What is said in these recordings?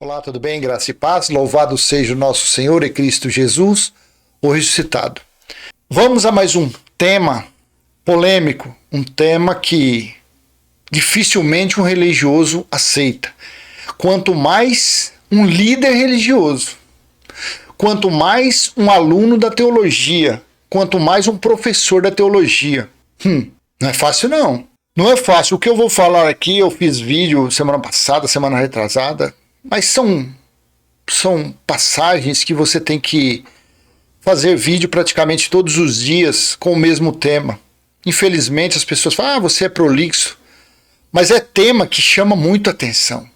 Olá, tudo bem? Graça e paz. Louvado seja o nosso Senhor e Cristo Jesus, o ressuscitado. Vamos a mais um tema polêmico, um tema que dificilmente um religioso aceita. Quanto mais um líder religioso, quanto mais um aluno da teologia, quanto mais um professor da teologia. Não é fácil não. Não é fácil. O que eu vou falar aqui, eu fiz vídeo semana passada, semana retrasada, mas são passagens que você tem que fazer vídeo praticamente todos os dias com o mesmo tema. Infelizmente as pessoas falam, você é prolixo. Mas é tema que chama muito atenção.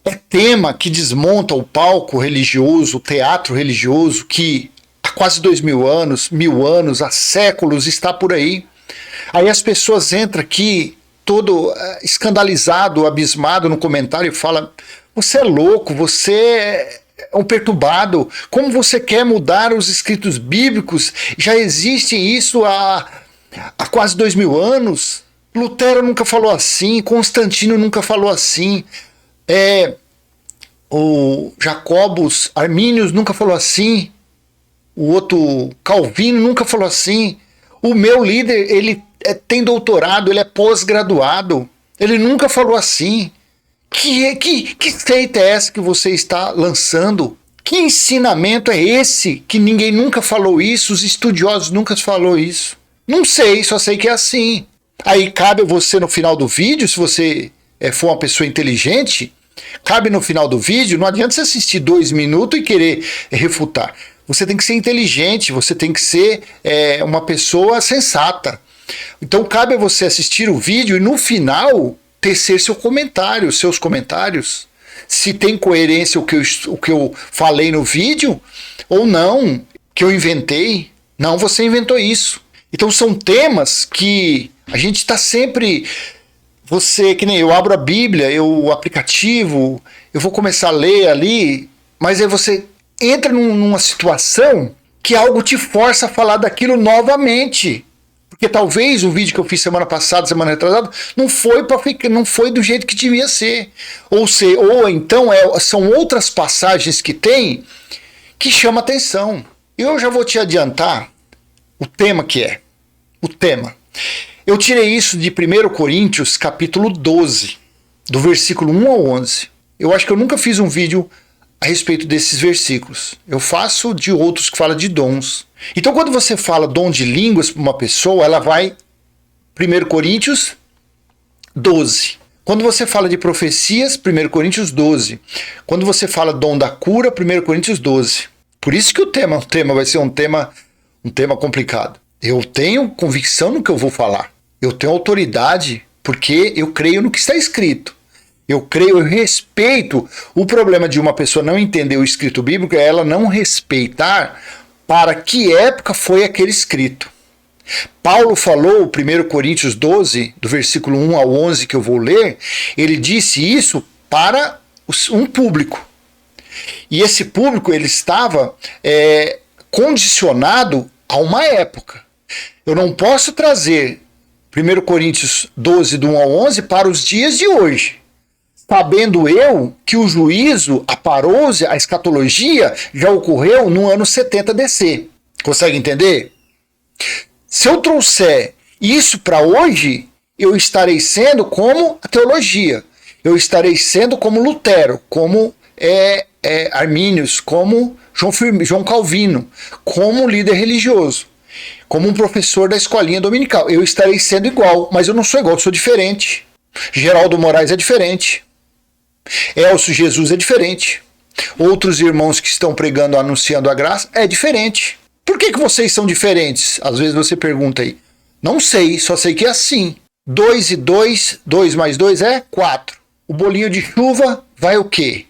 É tema que desmonta o palco religioso, o teatro religioso, que há quase 2000 anos, 1000 anos, há séculos está por aí. Aí as pessoas entram aqui todo escandalizado, abismado no comentário e falam, você é louco, você é um perturbado, como você quer mudar os escritos bíblicos? Já existe isso há quase 2000 anos. Lutero nunca falou assim, Constantino nunca falou assim, o Jacobus Arminius nunca falou assim, o outro Calvino nunca falou assim. O meu líder, ele tem doutorado, ele é pós-graduado, ele nunca falou assim. Que seita é essa que você está lançando? Que ensinamento é esse que ninguém nunca falou isso, os estudiosos nunca falou isso? Não sei, só sei que é assim. Aí cabe a você no final do vídeo, se você for uma pessoa inteligente, cabe no final do vídeo, não adianta você assistir 2 minutos e querer refutar. Você tem que ser inteligente, você tem que ser uma pessoa sensata. Então cabe a você assistir o vídeo e no final tecer seu comentário, seus comentários. Se tem coerência o que eu falei no vídeo ou não, que eu inventei. Não, você inventou isso. Então são temas que a gente está sempre... Você, que nem eu, abro a Bíblia, o aplicativo, eu vou começar a ler ali, mas aí você entra numa situação que algo te força a falar daquilo novamente. Porque talvez o vídeo que eu fiz semana passada, semana retrasada, não foi do jeito que devia ser. Ou então são outras passagens que tem que chamam atenção. Eu já vou te adiantar o tema que é. O tema. Eu tirei isso de 1 Coríntios, capítulo 12, do versículo 1 ao 11. Eu acho que eu nunca fiz um vídeo a respeito desses versículos. Eu faço de outros que falam de dons. Então, quando você fala dom de línguas para uma pessoa, ela vai 1 Coríntios 12. Quando você fala de profecias, 1 Coríntios 12. Quando você fala dom da cura, 1 Coríntios 12. Por isso que o tema vai ser um tema complicado. Eu tenho convicção no que eu vou falar. Eu tenho autoridade porque eu creio no que está escrito. Eu respeito. O problema de uma pessoa não entender o escrito bíblico é ela não respeitar para que época foi aquele escrito. Paulo falou, 1 Coríntios 12, do versículo 1 ao 11 que eu vou ler, ele disse isso para um público. E esse público ele estava condicionado a uma época. Eu não posso trazer 1 Coríntios 12, do 1 ao 11 para os dias de hoje. Sabendo eu que o juízo, a parousia, a escatologia já ocorreu no ano 70 DC. Consegue entender? Se eu trouxer isso para hoje, eu estarei sendo como a teologia. Eu estarei sendo como Lutero, como Arminius, como João Calvino, como líder religioso, como um professor da escolinha dominical. Eu estarei sendo igual, mas eu não sou igual, eu sou diferente. Geraldo Moraes é diferente. Elcio Jesus é diferente. Outros irmãos que estão pregando, anunciando a graça, é diferente. Por que vocês são diferentes? Às vezes você pergunta aí. Não sei, só sei que é assim. 2 e 2, 2 mais 2 é 4. O bolinho de chuva vai o quê?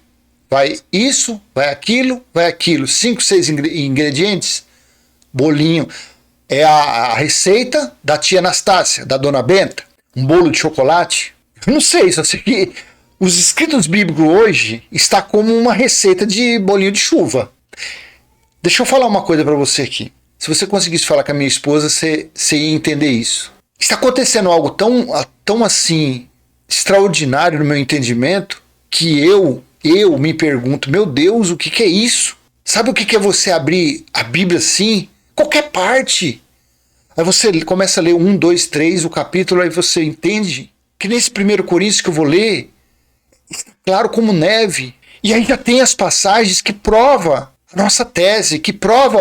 Vai isso, vai aquilo, vai aquilo. 5, 6 ingredientes. Bolinho. É a receita da tia Anastácia, da dona Benta. Um bolo de chocolate. Eu não sei, só sei que os escritos bíblicos hoje está como uma receita de bolinho de chuva. Deixa eu falar uma coisa para você aqui. Se você conseguisse falar com a minha esposa, você ia entender isso. Está acontecendo algo tão assim extraordinário no meu entendimento que eu eu me pergunto, meu Deus, o que que é isso? Sabe o que que é você abrir a Bíblia assim? Qualquer parte. Aí você começa a ler 1, 2, 3, o capítulo, aí você entende que nesse 1 Coríntios que eu vou ler, está claro como neve. E aí já tem as passagens que prova a nossa tese, que prova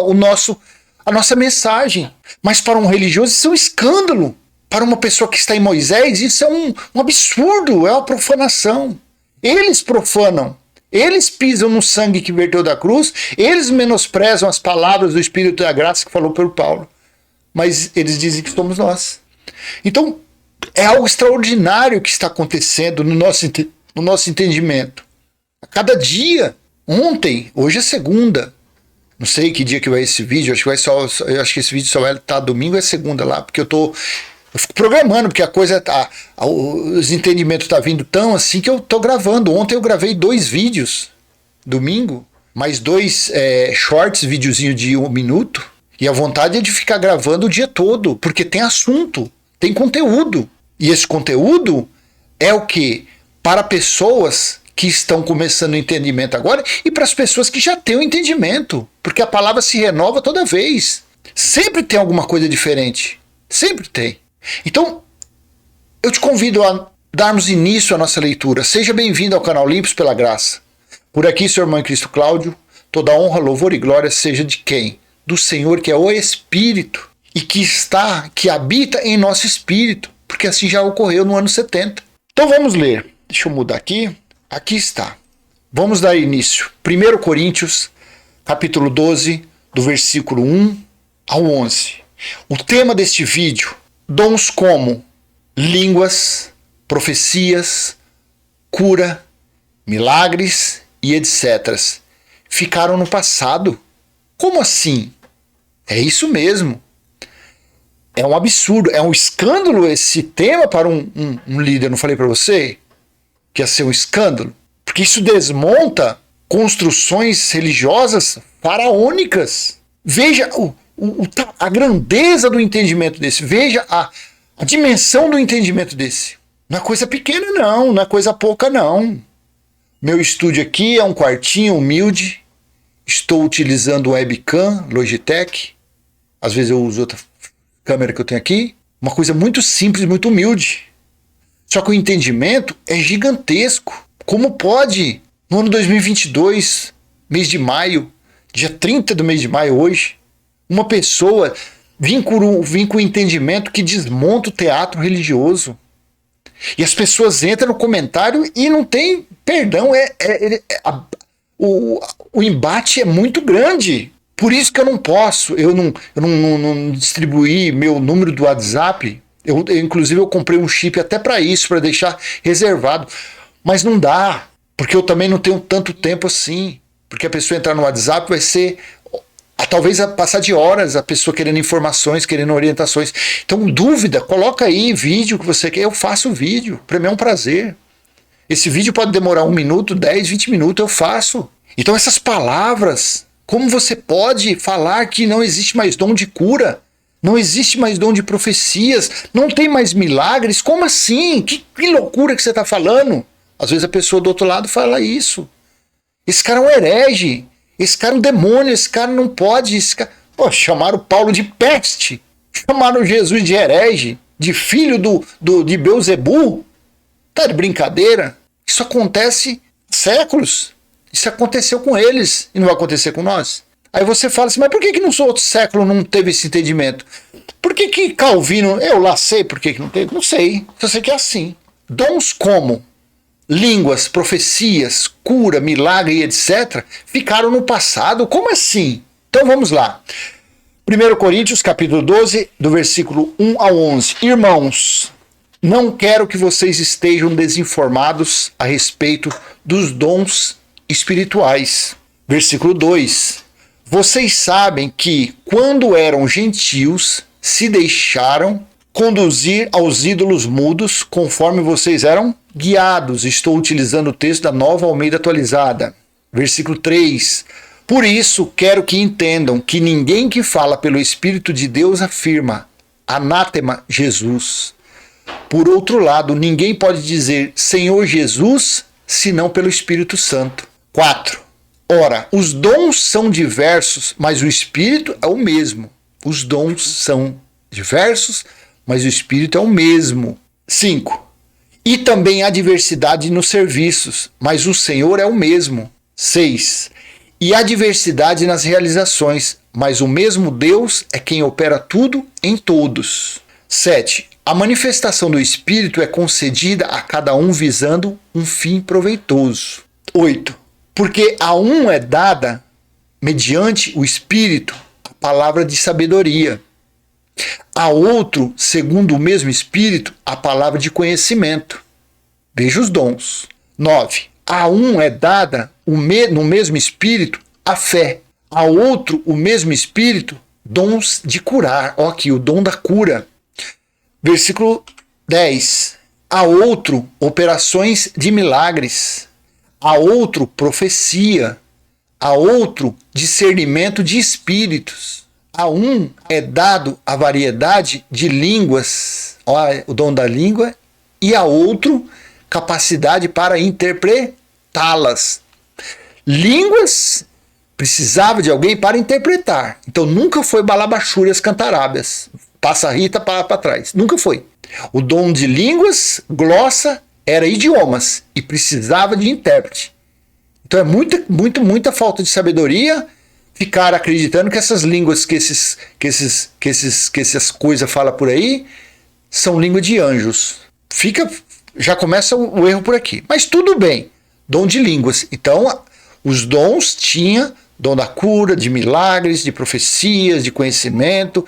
a nossa mensagem. Mas para um religioso isso é um escândalo. Para uma pessoa que está em Moisés, isso é um absurdo, é uma profanação. Eles profanam, eles pisam no sangue que verteu da cruz, eles menosprezam as palavras do Espírito da Graça que falou por Paulo. Mas eles dizem que somos nós. Então, é algo extraordinário que está acontecendo no nosso entendimento. A cada dia, ontem, hoje é segunda, não sei que dia que vai esse vídeo, eu acho que esse vídeo só vai estar domingo ou é segunda lá, porque eu fico programando, porque a coisa os entendimentos estão vindo tão assim que eu estou gravando. Ontem eu gravei 2 vídeos, domingo, mais 2 shorts, videozinho de 1 minuto, e a vontade é de ficar gravando o dia todo, porque tem assunto, tem conteúdo. E esse conteúdo é o que? Para pessoas que estão começando o entendimento agora e para as pessoas que já têm o entendimento, porque a palavra se renova toda vez. Sempre tem alguma coisa diferente, sempre tem. Então, eu te convido a darmos início à nossa leitura. Seja bem-vindo ao canal Limpos pela Graça. Por aqui, seu irmão em Cristo Cláudio, toda honra, louvor e glória seja de quem? Do Senhor, que é o Espírito, e que habita em nosso espírito, porque assim já ocorreu no ano 70. Então vamos ler. Deixa eu mudar aqui. Aqui está. Vamos dar início. 1 Coríntios, capítulo 12, do versículo 1 ao 11. O tema deste vídeo: dons como línguas, profecias, cura, milagres e etc. ficaram no passado. Como assim? É isso mesmo. É um absurdo, é um escândalo esse tema para um líder. Não falei para você que ia ser um escândalo? Porque isso desmonta construções religiosas faraônicas. Veja a grandeza do entendimento desse. Veja a dimensão do entendimento desse. Não é coisa pequena não, não é coisa pouca não. Meu estúdio aqui é um quartinho humilde. Estou utilizando o webcam Logitech. Às vezes eu uso outra câmera que eu tenho aqui. Uma coisa muito simples, muito humilde. Só que o entendimento é gigantesco. Como pode, no ano 2022, mês de maio, dia 30 do mês de maio hoje, uma pessoa vir com o entendimento que desmonta o teatro religioso? E as pessoas entram no comentário e não tem perdão. O embate é muito grande. Por isso que eu não posso, eu não distribuí meu número do WhatsApp. Inclusive eu comprei um chip até para isso, para deixar reservado. Mas não dá, porque eu também não tenho tanto tempo assim. Porque a pessoa entrar no WhatsApp vai ser, talvez passar de horas, a pessoa querendo informações, querendo orientações. Então, dúvida, coloca aí vídeo que você quer, eu faço o vídeo. Para mim é um prazer. Esse vídeo pode demorar 1 minuto, 10, 20 minutos, eu faço. Então essas palavras, como você pode falar que não existe mais dom de cura? Não existe mais dom de profecias? Não tem mais milagres? Como assim? Que loucura que você está falando? Às vezes a pessoa do outro lado fala isso. Esse cara é um herege. Esse cara é um demônio. Esse cara não pode. Chamaram Paulo de peste. Chamaram Jesus de herege. De filho de Beuzebu. Tá de brincadeira? Isso acontece há séculos. Isso aconteceu com eles e não vai acontecer com nós. Aí você fala assim, mas por que no outro século não teve esse entendimento? Por que Calvino, eu lá sei por que não teve? Não sei, só sei que é assim. Dons como línguas, profecias, cura, milagre e etc. ficaram no passado. Como assim? Então vamos lá. 1 Coríntios capítulo 12, do versículo 1 ao 11. Irmãos, não quero que vocês estejam desinformados a respeito dos dons espirituais. Versículo 2. Vocês sabem que, quando eram gentios, se deixaram conduzir aos ídolos mudos, conforme vocês eram guiados. Estou utilizando o texto da Nova Almeida Atualizada. Versículo 3. Por isso, quero que entendam que ninguém que fala pelo Espírito de Deus afirma: anátema Jesus. Por outro lado, ninguém pode dizer Senhor Jesus senão pelo Espírito Santo. 4. Ora, os dons são diversos, mas o Espírito é o mesmo. Os dons são diversos, mas o Espírito é o mesmo. 5. E também há diversidade nos serviços, mas o Senhor é o mesmo. 6. E há diversidade nas realizações, mas o mesmo Deus é quem opera tudo em todos. 7. A manifestação do Espírito é concedida a cada um visando um fim proveitoso. 8. Porque a um é dada, mediante o Espírito, a palavra de sabedoria. A outro, segundo o mesmo Espírito, a palavra de conhecimento. Veja os dons. 9. A um é dada, no mesmo Espírito, a fé. A outro, o mesmo Espírito, dons de curar. Ó, aqui, o dom da cura. Versículo 10. A outro, operações de milagres. A outro, profecia. A outro, discernimento de espíritos. A um é dado a variedade de línguas, ó, o dom da língua, e a outro, capacidade para interpretá-las. Línguas precisava de alguém para interpretar. Então nunca foi balabachúrias cantarábias. Passa a Rita para trás. Nunca foi. O dom de línguas, glossa, era idiomas e precisava de intérprete. Então é muita falta de sabedoria ficar acreditando que essas línguas que essas coisas falam por aí são língua de anjos. Já começa o erro por aqui. Mas tudo bem. Dom de línguas. Então os dons tinha dom da cura, de milagres, de profecias, de conhecimento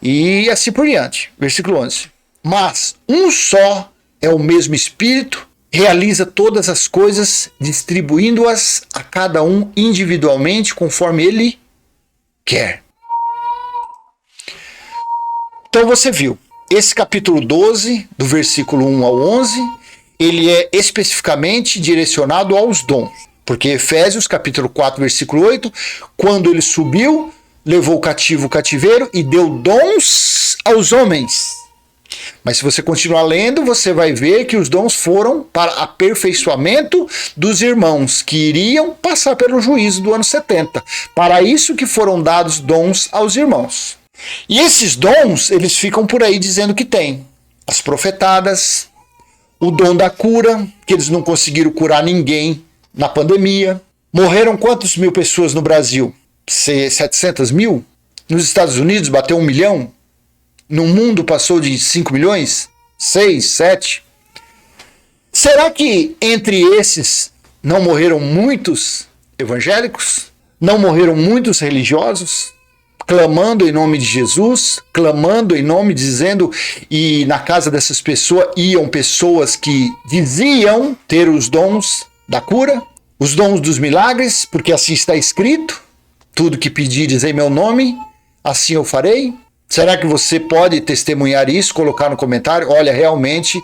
e assim por diante. Versículo 11. Mas um só é o mesmo Espírito, realiza todas as coisas, distribuindo-as a cada um individualmente, conforme ele quer. Então você viu, esse capítulo 12, do versículo 1 ao 11, ele é especificamente direcionado aos dons. Porque Efésios, capítulo 4, versículo 8, quando ele subiu, levou o cativo o cativeiro e deu dons aos homens. Mas se você continuar lendo, você vai ver que os dons foram para aperfeiçoamento dos irmãos que iriam passar pelo juízo do ano 70. Para isso que foram dados dons aos irmãos. E esses dons, eles ficam por aí dizendo que tem as profetadas, o dom da cura, que eles não conseguiram curar ninguém na pandemia. Morreram quantas mil pessoas no Brasil? 700 mil? Nos Estados Unidos bateu 1 milhão? No mundo passou de 5 milhões? 6, 7? Será que entre esses não morreram muitos evangélicos? Não morreram muitos religiosos? Clamando em nome de Jesus, clamando em nome, dizendo, e na casa dessas pessoas iam pessoas que diziam ter os dons da cura, os dons dos milagres, porque assim está escrito, tudo que pedires em meu nome, assim eu farei. Será que você pode testemunhar isso, colocar no comentário? Olha, realmente,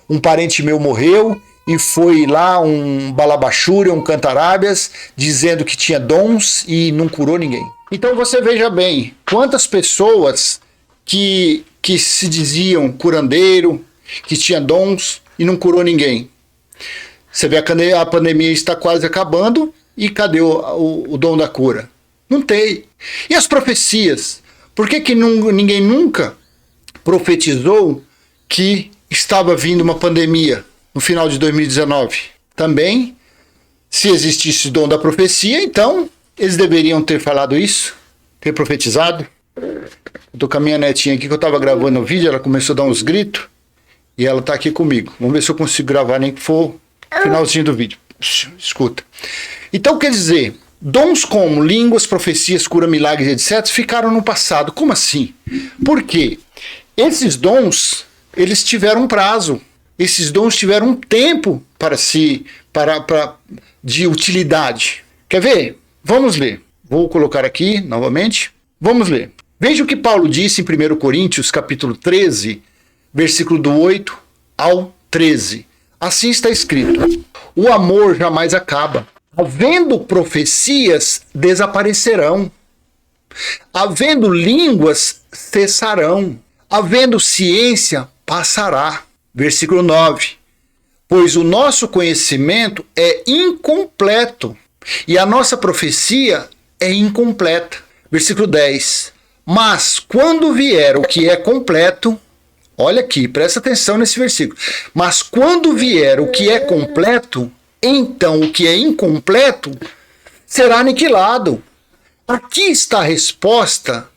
um parente meu morreu e foi lá um balabachúria, um cantarábias, dizendo que tinha dons e não curou ninguém. Então você veja bem, quantas pessoas que se diziam curandeiro, que tinha dons e não curou ninguém. Você vê a pandemia está quase acabando e cadê o dom da cura? Não tem. E as profecias? Por que ninguém nunca profetizou que estava vindo uma pandemia no final de 2019? Também, se existisse o dom da profecia, então eles deveriam ter falado isso, ter profetizado. Estou com a minha netinha aqui que eu estava gravando o vídeo, ela começou a dar uns gritos e ela está aqui comigo. Vamos ver se eu consigo gravar, nem que for finalzinho do vídeo. Escuta. Então, quer dizer, dons como línguas, profecias, cura, milagres, etc., ficaram no passado. Como assim? Por quê? Esses dons, eles tiveram um prazo. Esses dons tiveram um tempo de utilidade. Quer ver? Vamos ler. Vou colocar aqui novamente. Vamos ler. Veja o que Paulo disse em 1 Coríntios, capítulo 13, versículo do 8 ao 13. Assim está escrito: o amor jamais acaba. Havendo profecias, desaparecerão. Havendo línguas, cessarão. Havendo ciência, passará. Versículo 9. pois o nosso conhecimento é incompleto e a nossa profecia é incompleta. Versículo 10. Mas quando vier o que é completo, olha aqui, presta atenção nesse versículo. Mas quando vier o que é completo, então o que é incompleto será aniquilado. Aqui está a resposta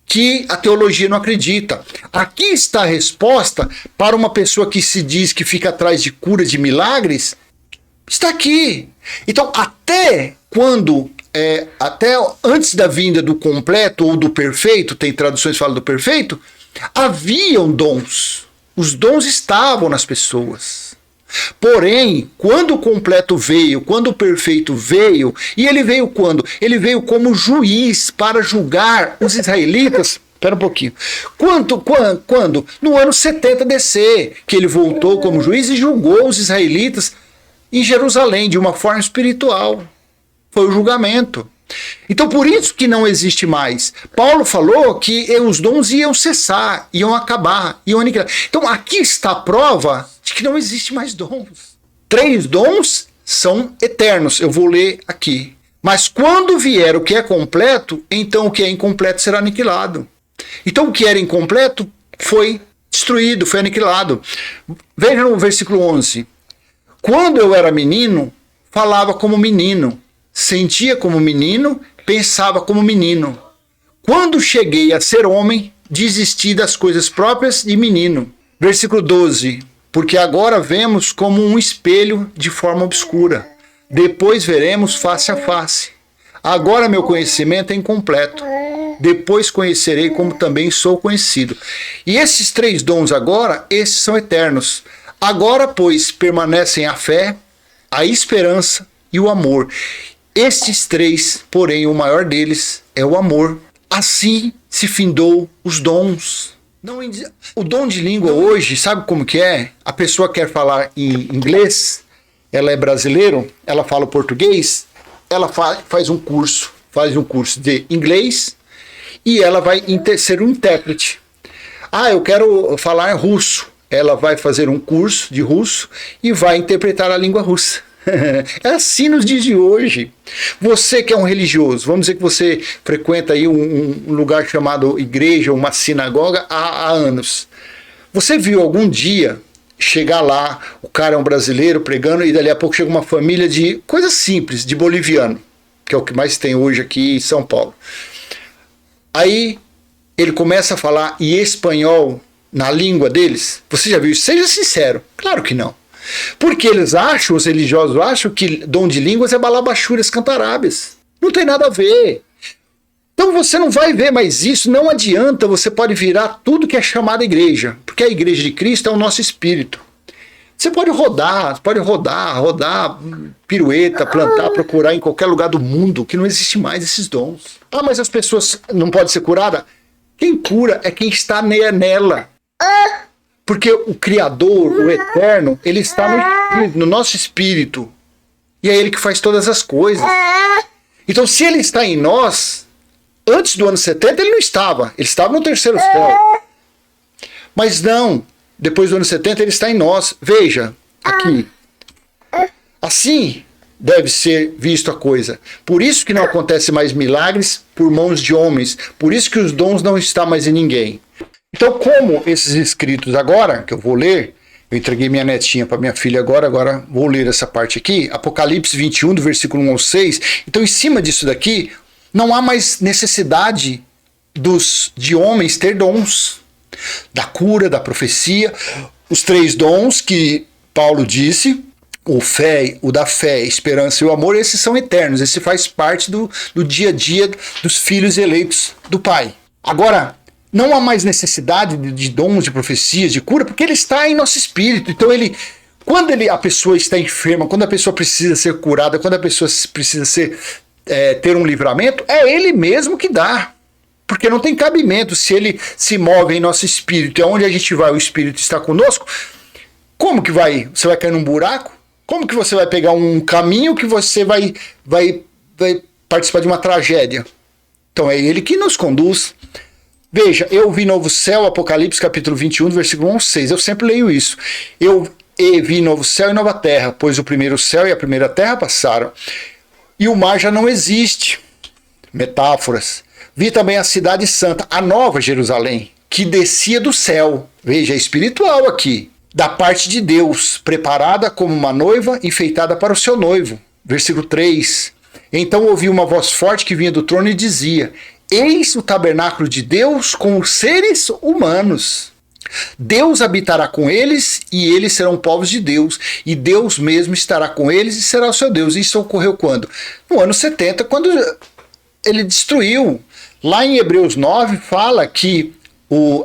que a teologia não acredita. Aqui está a resposta para uma pessoa que se diz que fica atrás de cura de milagres. Está aqui. Então, até antes da vinda do completo ou do perfeito, tem traduções que falam do perfeito, haviam dons. Os dons estavam nas pessoas. Porém, quando o completo veio, quando o perfeito veio, e ele veio quando? Ele veio como juiz para julgar os israelitas. Espera um pouquinho. Quando? No ano 70 DC, que ele voltou como juiz e julgou os israelitas em Jerusalém, de uma forma espiritual. Foi o julgamento. Então, por isso que não existe mais. Paulo falou que os dons iam cessar, iam acabar, iam aniquilar. Então, aqui está a prova de que não existe mais dons. 3 dons são eternos. Eu vou ler aqui. Mas quando vier o que é completo, então o que é incompleto será aniquilado. Então, o que era incompleto foi destruído, foi aniquilado. Veja no versículo 11. Quando eu era menino, falava como menino, sentia como menino, pensava como menino. Quando cheguei a ser homem, desisti das coisas próprias de menino. Versículo 12. Porque agora vemos como um espelho de forma obscura. Depois veremos face a face. Agora meu conhecimento é incompleto. Depois conhecerei como também sou conhecido. E esses 3 dons agora, esses são eternos. Agora, pois, permanecem a fé, a esperança e o amor. Estes 3, porém, o maior deles é o amor. Assim se findou os dons. O dom de língua hoje, sabe como que é? A pessoa quer falar em inglês, ela é brasileiro, ela fala português, ela faz um curso de inglês e ela vai ser um intérprete. Eu quero falar russo. Ela vai fazer um curso de russo e vai interpretar a língua russa. É assim nos dias de hoje. Você que é um religioso, vamos dizer que você frequenta aí um lugar chamado igreja, uma sinagoga há anos. Você viu algum dia chegar lá, o cara é um brasileiro pregando e dali a pouco chega uma família de coisas simples, de boliviano, que é o que mais tem hoje aqui em São Paulo. Aí ele começa a falar em espanhol na língua deles. Você já viu isso? Seja sincero. Claro que não. Porque os religiosos acham que dom de línguas é balabachúrias cantarábias. Não tem nada a ver. Então você não vai ver mais isso, não adianta, você pode virar tudo que é chamada igreja, porque a igreja de Cristo é o nosso espírito. Você pode rodar, pirueta, plantar, procurar em qualquer lugar do mundo, que não existe mais esses dons. Mas as pessoas não podem ser curadas? Quem cura é quem está nela. Porque o Criador, o Eterno, ele está no nosso espírito. E é ele que faz todas as coisas. Então, se ele está em nós, antes do ano 70 ele não estava. Ele estava no terceiro céu. Mas não, depois do ano 70 ele está em nós. Veja, aqui. Assim deve ser visto a coisa. Por isso que não acontece mais milagres por mãos de homens. Por isso que os dons não estão mais em ninguém. Então, como esses escritos agora, que eu vou ler, eu entreguei minha netinha para minha filha agora vou ler essa parte aqui, Apocalipse 21, do versículo 1 ao 6. Então, em cima disso daqui, não há mais necessidade de homens ter dons da cura, da profecia, os 3 dons que Paulo disse, o da fé, a esperança e o amor, esses são eternos, esse faz parte do dia a dia dos filhos eleitos do Pai. Agora, não há mais necessidade de dons, de profecias, de cura, porque ele está em nosso espírito. Então, quando a pessoa está enferma, quando a pessoa precisa ser curada, quando a pessoa precisa ter um livramento, é ele mesmo que dá. Porque não tem cabimento se ele se move em nosso espírito. É onde a gente vai, o espírito está conosco. Como que vai? Você vai cair num buraco? Como que você vai pegar um caminho que você vai participar de uma tragédia? Então, é ele que nos conduz. Veja, eu vi novo céu, Apocalipse capítulo 21, versículo 1 ao 6. Eu sempre leio isso. E vi novo céu e nova terra, pois o primeiro céu e a primeira terra passaram, e o mar já não existe. Metáforas. Vi também a cidade santa, a nova Jerusalém, que descia do céu. Veja, é espiritual aqui. Da parte de Deus, preparada como uma noiva enfeitada para o seu noivo. Versículo 3. Então ouvi uma voz forte que vinha do trono e dizia: eis o tabernáculo de Deus com os seres humanos. Deus habitará com eles e eles serão povos de Deus, e Deus mesmo estará com eles e será o seu Deus. Isso ocorreu quando? No ano 70, quando ele destruiu. Lá em Hebreus 9 fala que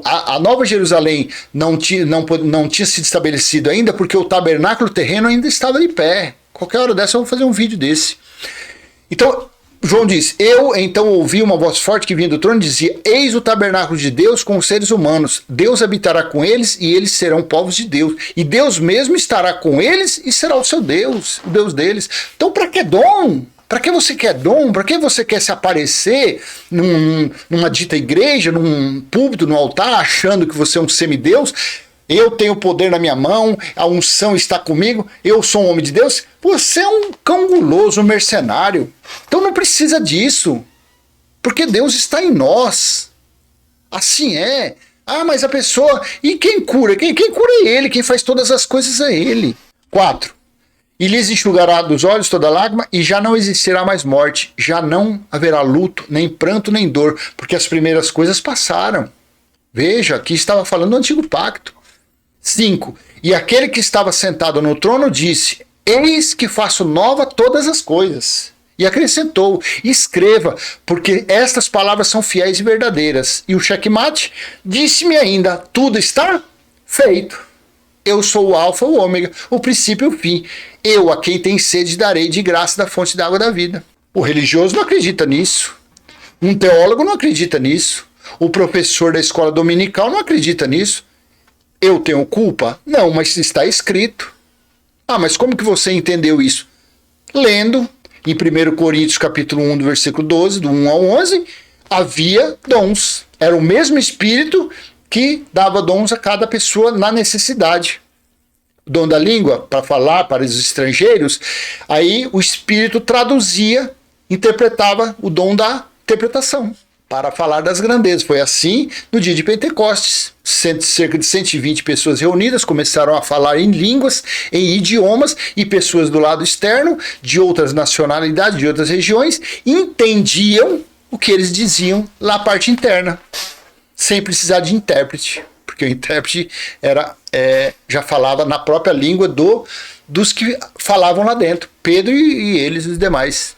a Nova Jerusalém não tinha sido estabelecido ainda porque o tabernáculo terreno ainda estava de pé. Qualquer hora dessa eu vou fazer um vídeo desse. Então, João diz: eu então ouvi uma voz forte que vinha do trono e dizia: eis o tabernáculo de Deus com os seres humanos. Deus habitará com eles e eles serão povos de Deus. E Deus mesmo estará com eles e será o seu Deus, o Deus deles. Então, para que dom? Para que você quer dom? Para que você quer se aparecer numa dita igreja, num púlpito, num altar, achando que você é um semideus? Eu tenho poder na minha mão, a unção está comigo, eu sou um homem de Deus. Você é um cão guloso, um mercenário. Então não precisa disso, porque Deus está em nós. Assim é. Ah, mas a pessoa... E quem cura? Quem cura é Ele, quem faz todas as coisas é Ele. 4. E lhes enxugará dos olhos toda lágrima, e já não existirá mais morte, já não haverá luto, nem pranto, nem dor, porque as primeiras coisas passaram. Veja, aqui estava falando do antigo pacto. 5. E aquele que estava sentado no trono disse: eis que faço nova todas as coisas. E acrescentou: escreva, porque estas palavras são fiéis e verdadeiras. E o checkmate disse-me ainda: tudo está feito. Eu sou o alfa, o ômega, o princípio e o fim. Eu, a quem tem sede, darei de graça da fonte da água da vida. O religioso não acredita nisso. Um teólogo não acredita nisso. O professor da escola dominical não acredita nisso. Eu tenho culpa? Não, mas está escrito. Ah, mas como que você entendeu isso? Lendo, em 1 Coríntios capítulo 1, do versículo 12, do 1 ao 11, havia dons. Era o mesmo Espírito que dava dons a cada pessoa na necessidade. O dom da língua, para falar para os estrangeiros, aí o Espírito traduzia, interpretava o dom da interpretação, para falar das grandezas. Foi assim no dia de Pentecostes. Cerca de 120 pessoas reunidas começaram a falar em línguas, em idiomas, e pessoas do lado externo, de outras nacionalidades, de outras regiões, entendiam o que eles diziam na parte interna, sem precisar de intérprete, porque o intérprete já falava na própria língua dos que falavam lá dentro, Pedro e eles, os demais.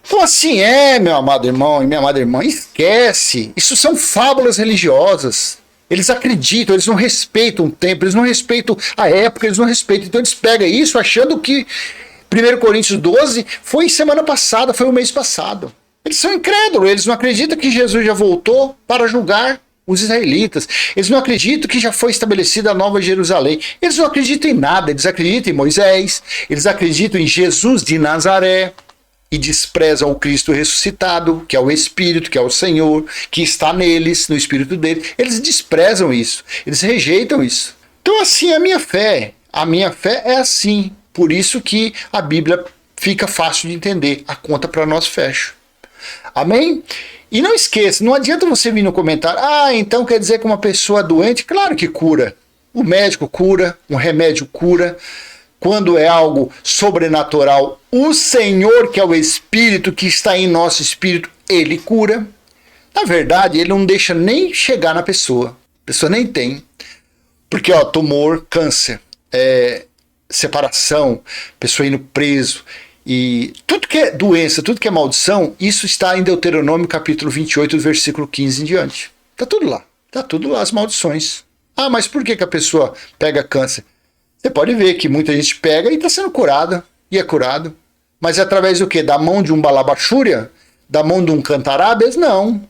Então assim meu amado irmão e minha amada irmã, esquece, isso são fábulas religiosas. Eles acreditam, eles não respeitam o tempo, eles não respeitam a época, eles não respeitam. Então eles pegam isso achando que 1 Coríntios 12 foi semana passada, foi o mês passado. Eles são incrédulos, eles não acreditam que Jesus já voltou para julgar os israelitas. Eles não acreditam que já foi estabelecida a Nova Jerusalém. Eles não acreditam em nada, eles acreditam em Moisés, eles acreditam em Jesus de Nazaré e desprezam o Cristo ressuscitado, que é o Espírito, que é o Senhor, que está neles, no Espírito dele. Eles desprezam isso, eles rejeitam isso. Então assim, a minha fé é assim. Por isso que a Bíblia fica fácil de entender, a conta para nós fecha. Amém? E não esqueça, não adianta você vir no comentário: então quer dizer que uma pessoa doente, claro que cura. O médico cura, um remédio cura. Quando é algo sobrenatural, o Senhor, que é o Espírito, que está em nosso espírito, Ele cura. Na verdade, Ele não deixa nem chegar na pessoa. A pessoa nem tem. Porque, tumor, câncer, separação, pessoa indo preso, e tudo que é doença, tudo que é maldição, isso está em Deuteronômio capítulo 28, versículo 15 em diante. Está tudo lá as maldições. Mas por que a pessoa pega câncer? Você pode ver que muita gente pega e está sendo curada, e é curado. Mas é através do quê? Da mão de um balabachúria? Da mão de um cantarabes? Não.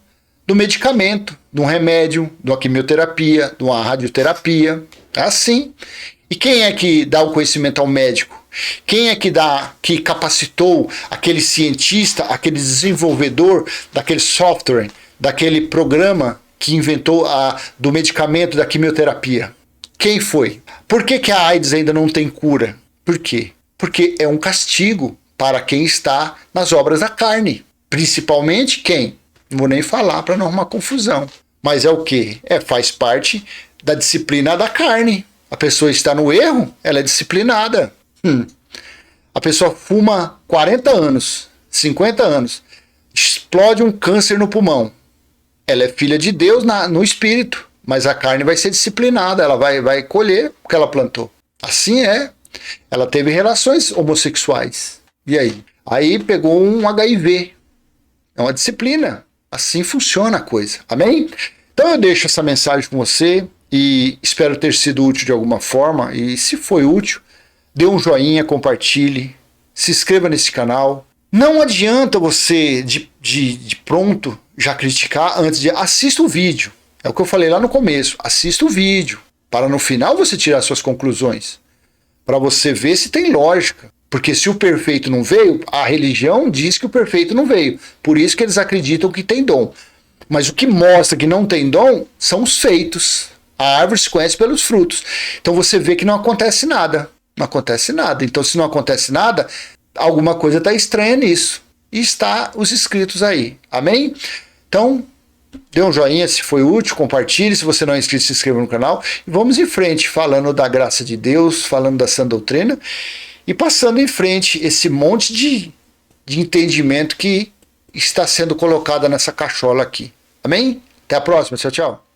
Do medicamento, de um remédio, de uma quimioterapia, de uma radioterapia. É assim. E quem é que dá o conhecimento ao médico? Quem é que capacitou aquele cientista, aquele desenvolvedor daquele software, daquele programa que inventou do medicamento da quimioterapia? Quem foi? Por que a AIDS ainda não tem cura? Por quê? Porque é um castigo para quem está nas obras da carne. Principalmente quem? Não vou nem falar para não arrumar confusão. Mas é o quê? Faz parte da disciplina da carne. A pessoa está no erro, ela é disciplinada. A pessoa fuma 40 anos, 50 anos, explode um câncer no pulmão. Ela é filha de Deus no espírito, mas a carne vai ser disciplinada, ela vai colher o que ela plantou. Assim é. Ela teve relações homossexuais. E aí? Aí pegou um HIV. É uma disciplina. Assim funciona a coisa. Amém? Então eu deixo essa mensagem com você e espero ter sido útil de alguma forma. E se foi útil, dê um joinha, compartilhe, se inscreva nesse canal. Não adianta você de pronto já criticar antes de... Assista o vídeo. É o que eu falei lá no começo. Assista o vídeo. Para no final você tirar suas conclusões. Para você ver se tem lógica. Porque se o perfeito não veio, a religião diz que o perfeito não veio. Por isso que eles acreditam que tem dom. Mas o que mostra que não tem dom são os feitos. A árvore se conhece pelos frutos. Então você vê que não acontece nada. Não acontece nada. Então se não acontece nada, alguma coisa está estranha nisso. E está os escritos aí. Amém? Então, dê um joinha se foi útil, compartilhe. Se você não é inscrito, se inscreva no canal. E vamos em frente, falando da graça de Deus, falando da sã doutrina. E passando em frente esse monte de entendimento que está sendo colocado nessa cachola aqui. Amém? Até a próxima. Tchau, tchau.